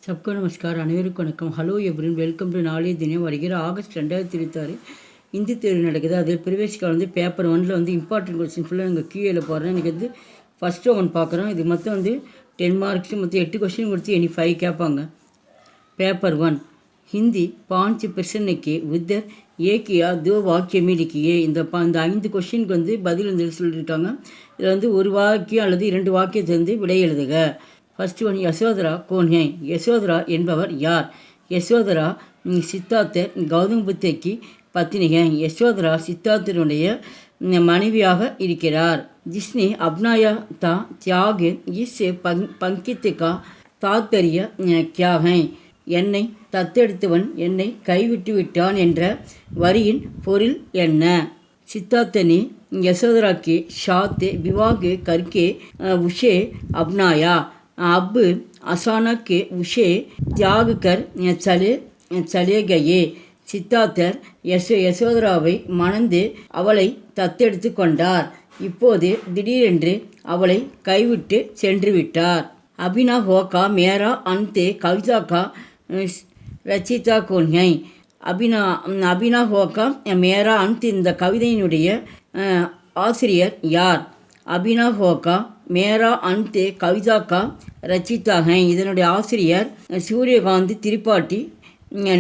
सबको नमस्कार அனைவருக்கும் வணக்கம். ஹலோ எவ்ரின் வெல்கம் டு நாளைய தினம். வருகிற ஆகஸ்ட் 2026 இந்தி தேர்வு நடக்குது. அதில் ப்ரிவியஸ் வந்து பேப்பர் 1ல் வந்து இம்பார்ட்டன்ட் கொஸ்டின் ஃபுல்லாக நாங்கள் கீழே போடுறேன். இன்றைக்கி வந்து ஃபஸ்ட்டு ஒன் பார்க்குறோம். இது மொத்தம் வந்து 10 மார்க்ஸ், மொத்தம் 8 கொஸ்டின் கொடுத்து இனி 5 கேட்பாங்க. पेपर 1 हिंदी 5 प्रश्न के उधर एक या दो वाक्य में लिखिए. இந்த 5 கொஸ்டினுக்கு வந்து பதில் வந்து சொல்லியிருக்காங்க. இதில் வந்து ஒரு வாக்கியம் அல்லது 2 வாக்கியத்தை வந்து விடை எழுதுக. फर्स्ट वन यशोधरा कौन है? यशोधरा என்பவர் யார்? यशोधरा சித்தார்த்தர் கௌதம் புத்தர் की पत्नी है. यशोधरा சித்தார்த்தருடைய மனைவியாக இருக்கிறார். जिसने अपनाया था त्याग इस पंक्ति का तात्पर्य क्या है? என்னை தத்தெடுத்தவன் என்னை கைவிட்டு விட்டான் என்ற வரியின் பொருள் என்ன? सिद्धार्थ ने यशोधरा के साथ विवाह करके उसे अपनाया. अब अचानक उसे त्याग कर चले गए. சித்தார்த்தர் யசோதராவை மணந்து அவளை தத்தெடுத்து கொண்டார். இப்போது திடீரென்று அவளை கைவிட்டு சென்று விட்டார். அபினா ஹோகா மேரா அந்தே கவிதா கா ரச்சிதா கோன்ஹை. அபினா ஹோகா மேரா அந்த் இந்த கவிதையினுடைய ஆசிரியர் யார்? அபினா ஹோகா மேரா அந்தே கவிதா கா ரச்சிதா ஹை. இதனுடைய ஆசிரியர் சூரியகாந்தி திரிபாட்டி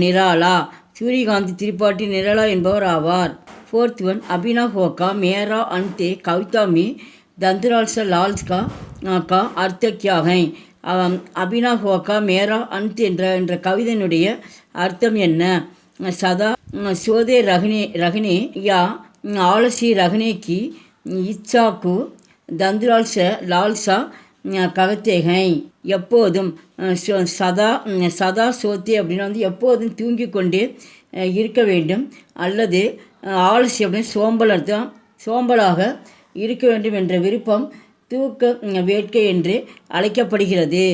நிராலா. சூரியகாந்தி திரிபாட்டி நிராலா என்பவர் ஆவார். फोर्थ वन अभिना होका मेरा अंते कविता में दंतराल से लाल का अर्थ क्या है? அபினா ஹோக்கா மேரா அந்த் என்ற கவிதையினுடைய அர்த்தம் என்ன? சதா சோதே ரகனே யா ஆலசி ரகனே கி இச்சாக்கு தந்துரால் ச லால்சா ககத்தேகை. எப்போதும் சதா சோத்தே அப்படின்னா வந்து எப்போதும் தூங்கி கொண்டே இருக்க வேண்டும், அல்லது ஆலசி அப்படின்னு சோம்பல் அர்த்தம், சோம்பலாக இருக்க வேண்டும் என்ற விருப்பம் தூக்க வேட்கை என்று அழைக்கப்படுகிறது.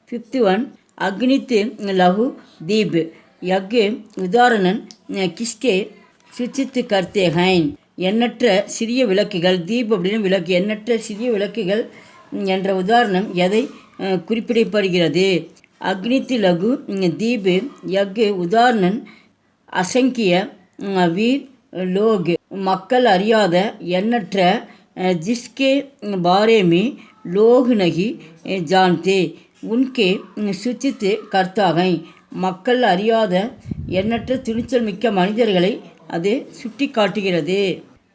ஃபிஃப்த் ஒன் அக்னித் லகு தீப் யக் உதாரணன் கிஸ்கே சுச்சித் கர்த்தே ஹைன். எண்ணற்ற சிறிய விளக்குகள், தீப் அப்படின்னு விளக்கு, எண்ணற்ற சிறிய விளக்குகள் என்ற உதாரணம் எதை குறிப்பிடப்படுகிறது? அக்னித் லகு தீப் யக் உதாரணன் அசங்கிய வீர் லோக் மக்கள் அறியாத எண்ணற்ற जिसके बारे में लोग नहीं जानते उनके सूचित करता है. மக்கள் அறியாத எண்ணற்ற துணிச்சல் மிக்க மனிதர்களை அது சுட்டி காட்டுகிறது.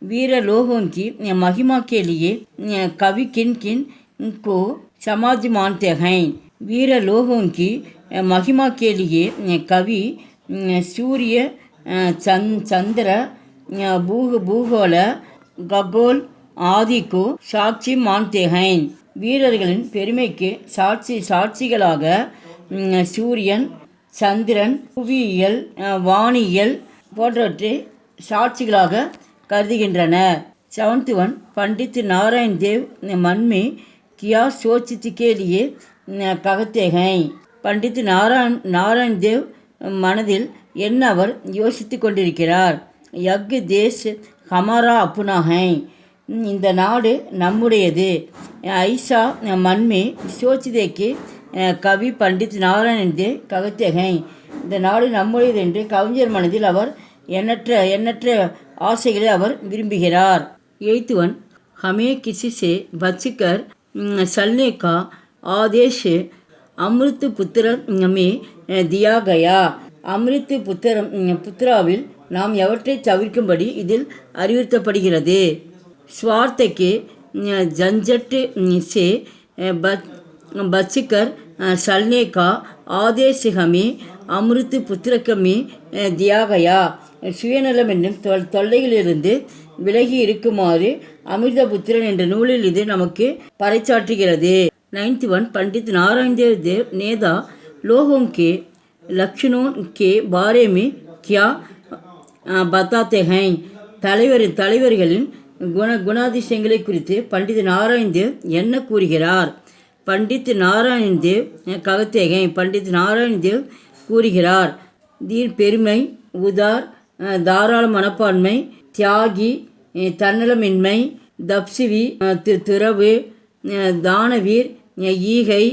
வீர லோகோங்கி மகிமா के लिए कवि किन किन को समाज मानते हैं? வீர லோகோங்கி மகிமா के लिए कवि सूर्य चंद्र भूगोल खगोल ஆதிக்கு சாட்சி மான்தேகைன். வீரர்களின் பெருமைக்கு சாட்சிகளாக சூரியன், சந்திரன், புவியியல், வானியல் போன்றவற்றை சாட்சிகளாக கருதுகின்றனர். செவன்த் ஒன் பண்டித் நாராயண் தேவ் மன்மே கியா சோச்சித்து लिए ககத்தேகை. பண்டித் நாராயண் தேவ் மனதில் என்ன அவர் யோசித்து கொண்டிருக்கிறார்? யக் தேஷ் ஹமாரா அப்புனா ஹை. இந்த நாடு நம்முடையது. ஐஷா மன்மே சோச்சிதேக்கு கவி பண்டித் நாராயண் தே ககத்தேகை. இந்த நாடு நம்முடையது என்று கவிஞர் மனதில் அவர் எண்ணற்ற ஆசைகளை அவர் விரும்புகிறார். எய்த் ஒன் ஹமே கிசி சே பச்சுக்கர் சல்னே கா ஆதேஷ் அமிர்த் புத்திர மே தியா கயா. அமிர்த் புத்திராவில் நாம் எவற்றை தவிர்க்கும்படி இதில் அறிவுறுத்தப்படுகிறது? स्वार्थ के झंझट से बचकर चलने का आदेश हमें अमृत पुत्रक में दिया गया. சுயநலம் என்னும் தொல்லைகளிலிருந்து விலகி இருக்குமாறு அமிர்தபுத்திரன் என்ற நூலில் இது நமக்கு பறைச்சாற்றுகிறது. नाइन्थ वन पंडित नारायण देव नेता लोगों के लक्षणों के बारे में क्या बताते हैं? தலைவர்களின் குணாதிசயங்களை குறித்து பண்டித் நாராயண் தேவ் என்ன கூறுகிறார்? பண்டித் நாராயண் தேவ் ககத்தேகை. பண்டித் நாராயண் தேவ் கூறுகிறார், தீர் பெருமை, உதார் தாராள மனப்பான்மை, தியாகி தன்னலமின்மை, தப்சிவி துறவு, தானவீர் ஈகை,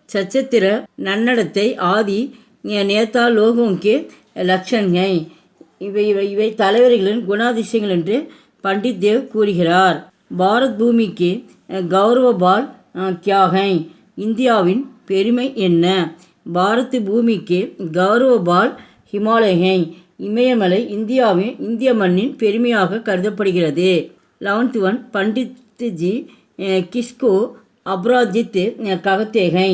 சச்சத்திர நன்னடத்தை ஆதி நேதா லோகோங்கே லட்சண்கை இவை இவை இவை தலைவர்களின் குணாதிசயங்கள் என்று பண்டித் தேவ் கூறுகிறார். பாரத் பூமிக்கு கௌரவபால் கியாகை இந்தியாவின் பெருமை என்ன? பாரத் பூமிக்கு கௌரவபால் ஹிமாலயை இமயமலை இந்திய மண்ணின் பெருமையாக கருதப்படுகிறது. 11th ஒன் பண்டித்ஜி கிஸ்கோ அப்ராஜித் ககத்தேகை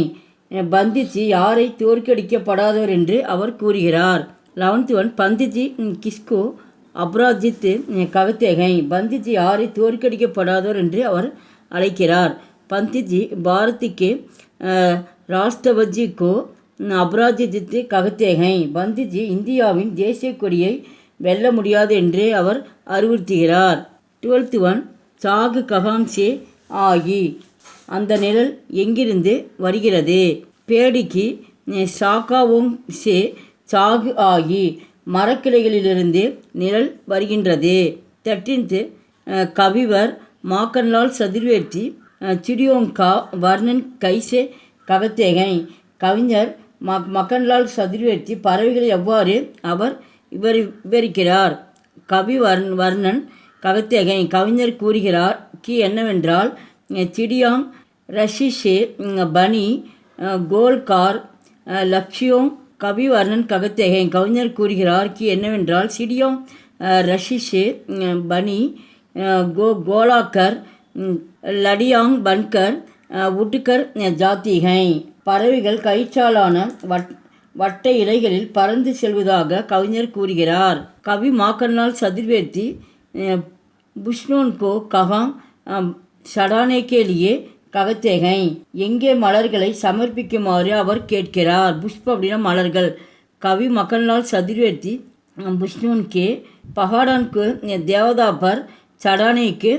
பந்திஜி யாரை தோற்கடிக்கப்படாதவர் என்று அவர் கூறுகிறார். 11th ஒன் பந்திஜி கிஸ்கோ அப்ராஜித் ககத்தேகை பந்திஜி யாரை தோற்கடிக்கப்படாதவர் என்று அவர் அழைக்கிறார். பந்திஜி பாரதிக்கு ராஷ்டிரபதி கோ அப்ராஜித் ககத்தேகை பந்திஜி இந்தியாவின் தேசிய கொடியை வெல்ல முடியாது என்று அவர் அறிவுறுத்துகிறார். 12th ஒன் சாகு ககாம்சே ஆகி அந்த நிழல் எங்கிருந்து வருகிறது? பேடிக்கு சாகாவோங் சே சாகு ஆகி மரக்கிளைகளிலிருந்து நிழல் வருகின்றது. 13th கவிவர் மாக்கன்லால் சதுர்வேதி சிடியோங்கா வர்ணன் கைசே ககத்தேகை கவிஞர் மக்கன்லால் சதுர்வேதி பறவைகளை எவ்வாறு அவர் விவரிக்கிறார்? கவி வர்ணன் ககத்தேகை கவிஞர் கூறுகிறார் கி என்னவென்றால் சிடியாங் ரஷிஷே பனி கோல்கார் லக்ஷியோங் கவி வர்ணன் ககத்தேகை கவிஞர் கூறுகிறார் கி என்னவென்றால் சிடியோங் ரஷிஷே பனி கோலாக்கர் லடியாங் பன்கர் உட்கர் ஜாத்திகை பறவைகள் கயிற்றாலான வட்ட இலைகளில் பறந்து செல்வதாக கவிஞர் கூறுகிறார். கவி மாக்கன்லால் சதுர்வேதி புஷ்னோன்கோ ககாம் சடானே கேலியே ககத்தேகை எங்கே மலர்களை சமர்ப்பிக்குமாறு அவர் கேட்கிறார். புஷ்ப அப்படின்னா மலர்கள். கவி மக்கன்லால் சதுர்வேதி புஷ்னோன்கே பகாடான்கு தேவதாபர் சடானேக்கு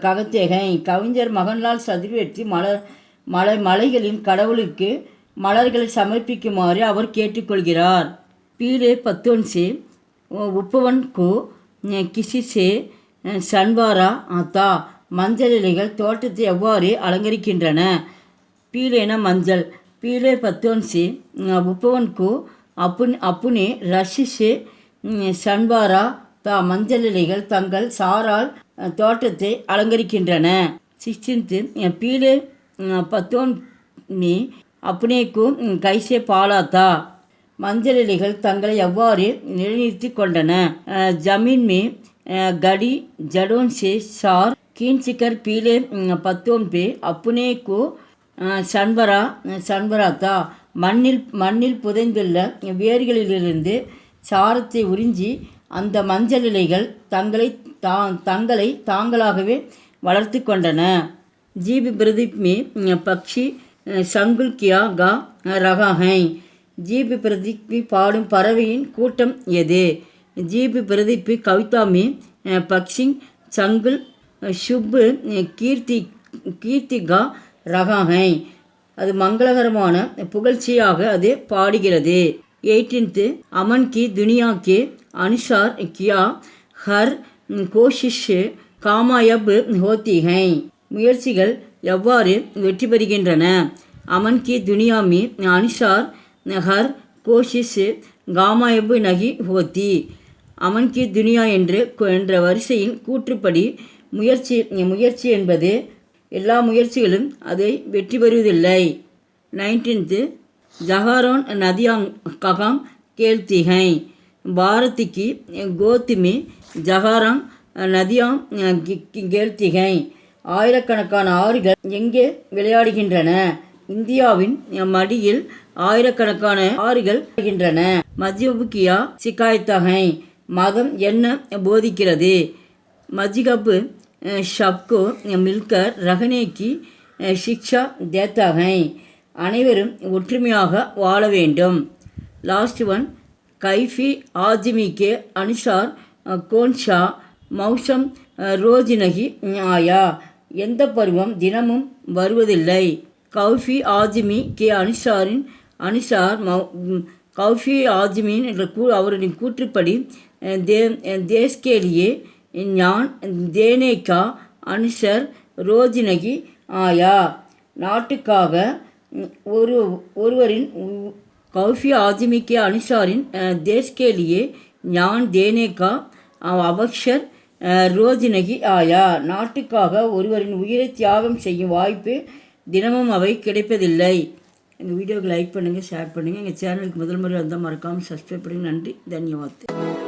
ககத்தேகை கவிஞர் மகன்லால் சதுர்வேதி மலைகளின் கடவுளுக்கு மலர்களை சமர்ப்பிக்குமாறு அவர் கேட்டுக்கொள்கிறார். பீலே பத்தோன்சே உப்பவன் கோ கிசிசே சன்வாரா ஆத்தா மஞ்சள் இலைகள் தோட்டத்தை எவ்வாறு அலங்கரிக்கின்றன? பீலேன மஞ்சள். பீலே பத்தோன்சே உப்பவன் கோ அப்புனே ரஷிஷே சன்வாரா தா மஞ்சள் இலைகள் தங்கள் சாரால் தோட்டத்தை அலங்கரிக்கின்றன. 16th பீலே பத்தோனி அப்புனேக்கு கைசே பாலாத்தா மஞ்சள் இலைகள் தங்களை எவ்வாறு நிலைநிறுத்தி கொண்டன? ஜமீன் மே கடி ஜடோன் சே சார் கீன்சிக்கர் பீலே பத்தோன் பே அப்புனேக்கு சன்வராத்தா மண்ணில் புதைந்துள்ள வேர்களிலிருந்து சாரத்தை உறிஞ்சி அந்த மஞ்சள் இலைகள் தங்களை தாங்களாகவே வளர்த்து கொண்டன. ஜீப் பிரதீப் மே பக்ஷி சங்குல் கியா கா ரகாஹை ஜீப் பிரதீப் பாடும் பறவையின் கூட்டம் எது? ஜீப் பிரதீப் கவிதா மே பக்ஷிங் சங்குல் சுப்பு கீர்த்திகா ரகாஹை அது மங்களகரமான புகழ்ச்சியாக அது பாடுகிறது. 18th அமன் கி துனியா கே அனுசார் கியா ஹர் கோஷிஷ் காமாயப் ஹோத்தி ஹை முயற்சிகள் எவ்வாறு வெற்றி பெறுகின்றன? அமன் கி துனியா மே அனுசார் ஹர் கோஷிஷ் காமாயப் நகி ஹோத்தி அமன் கி துனியா என்ற வரிசையின் கூற்றுப்படி முயற்சி என்பது எல்லா முயற்சிகளும் அதை வெற்றி பெறுவதில்லை. 19th ஜஹாரோன் நதியாங் ககாம் கேல்திகை பாரதிக்கு கோத்துமி ஜஹாராங் நதியாங் கேல்திகை ஆயிரக்கணக்கான ஆறுகள் எங்கே விளையாடுகின்றன? இந்தியாவின் மடியில் ஆயிரக்கணக்கான ஆறுகள் விளையாடுகின்றன. மஜ்ஹபுக்கியா சிகாயத்தகை மதம் என்ன போதிக்கிறது? மஜ்ஹப் ஷப்கோ மில்கர் ரஹனேக்கி சிக்ஷா தேத்தகை அனைவரும் ஒற்றுமையாக வாழ வேண்டும். லாஸ்ட் ஒன் கைஃபி ஆஜிமிக்கே அனுசார் கோன்ஷா மௌசம் ரோஜினகி ஆயா எந்த பருவம் தினமும் வருவதில்லை? கௌஃபி ஆஜிமி கே அனுசார் கௌஃபி ஆஜிமின் என்ற அவரின் கூற்றுப்படி தேஸ்கேலியே ஞான் தேனேகா அனுசர் ரோஜினகி ஆயா நாட்டுக்காக ஒருவரின் काफ़ी आदमी के अनुसार देश के लिए ஞான் देने का अवसर रोज नहीं आया. நாட்டுக்காக ஒருவரின் உயிரை தியாகம் செய்யும் வாய்ப்பு தினமும் அவை கிடைப்பதில்லை. எங்கள் வீடியோவுக்கு லைக் பண்ணுங்கள், ஷேர் பண்ணுங்கள். எங்கள் சேனலுக்கு முதல் முறை வந்தால் மறக்காமல் சப்ஸ்கிரைப் பண்ணுங்கள். நன்றி, தன்யவாத்.